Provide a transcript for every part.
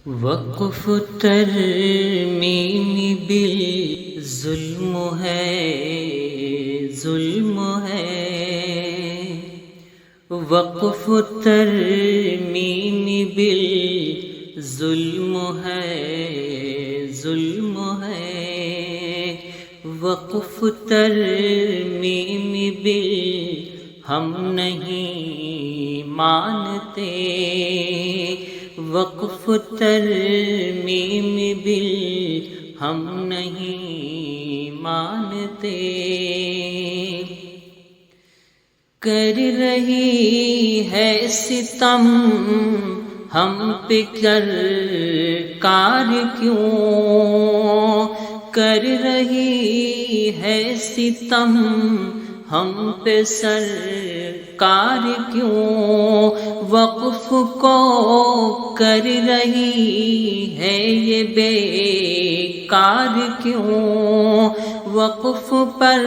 وقف ترمیم بالظلم ہے، ظلم ہے۔ وقف ترمیم بالظلم ہے، ظلم ہے۔ وقف ترمیم بال ہم نہیں مانتے، وقف ترمیم بال ہم نہیں مانتے۔ کر رہی ہے ستم ہم پہ کار کیوں، کر رہی ہے ستم ہم پہ سرکار کیوں، وقف کو کر رہی ہے یہ بیکار کیوں۔ وقف پر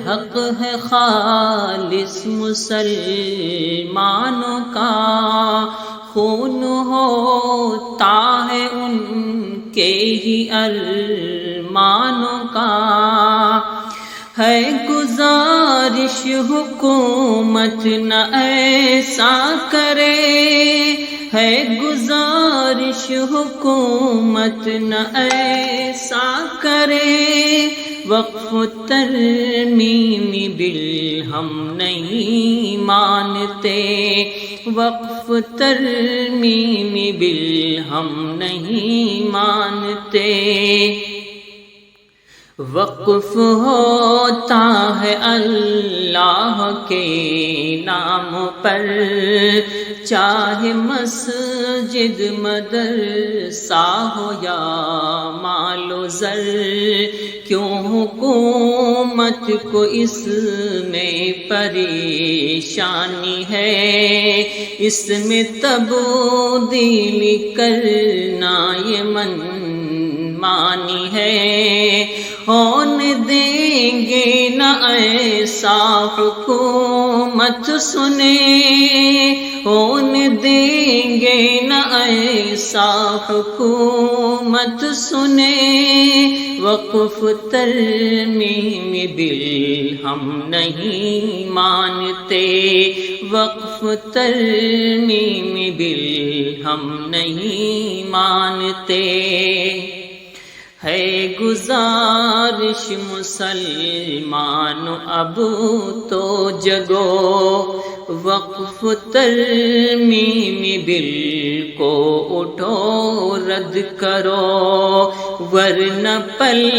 حق ہے خالص مسلمانوں کا، خون ہوتا ہے ان کے ہی ارمانوں کا۔ ہے گزارش حکومت نہ ایسا کرے، ہے گزارش حکومت نہ ایسا کرے۔ وقف ترمیم بال ہم نہیں مانتے، وقف ترمیم بال ہم نہیں مانتے۔ وقف ہوتا ہے اللہ کے نام پر، چاہے مسجد مدرسہ ہو یا مال و زر۔ کیوں حکومت کو اس میں پریشانی ہے، اس میں تبدیلی کرنا یہ منمانی ہے۔ ہونے دیں گے نہ ایسا حکومت سنے، ہونے دیں گے نہ ایسا حکومت سنے۔ وقف ترمیم بال ہم نہیں مانتے، وقف ترمیم بال ہم نہیں مانتے۔ ہے گزارش مسلمانوں اب تو جگو، وقف ترمیم بال کو اٹھو رد کرو، ورنہ پل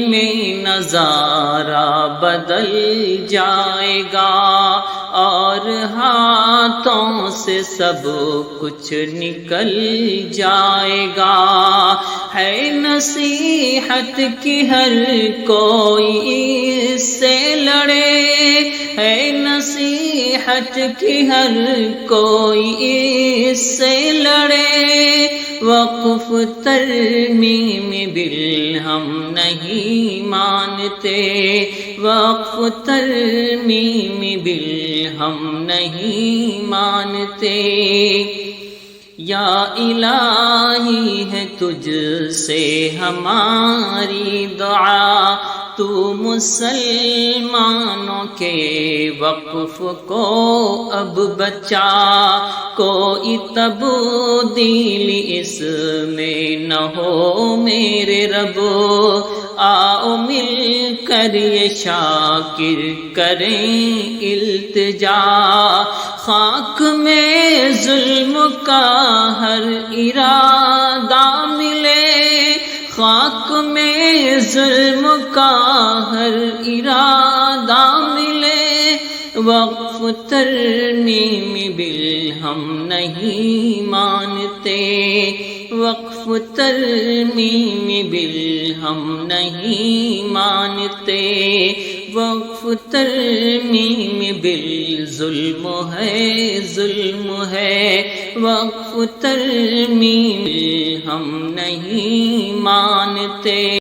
میں نظارہ بدل جائے گا اور ہاتھوں سے سب کچھ نکل جائے گا۔ ہے نصیحت کی ہر کوئی اس سے لڑے، ہے نصیحت کی ہر کوئی اس سے لڑے۔ وقف ترمیم بال ہم نہیں مانتے، وقف ترمیم بال ہم نہیں مانتے۔ یا الہی ہے تجھ سے ہماری دعا، تو مسلمانوں کے وقف کو اب بچا۔ کوئی تبدیلی اس میں نہ ہو میرے رب، آؤ مل کر یہ شاکر کریں التجا۔ خاک میں ظلم کا ہر ارادہ ملے، خاک میں ظلم کا ہر ارادہ ملے۔ وقف ترمیم بال ہم نہیں مانتے، وقف ترمیم بال ہم نہیں مانتے۔ وقف ترمیم بال ظلم ہے، ظلم ہے۔ وقف ترمیم ہم نہیں مانتے۔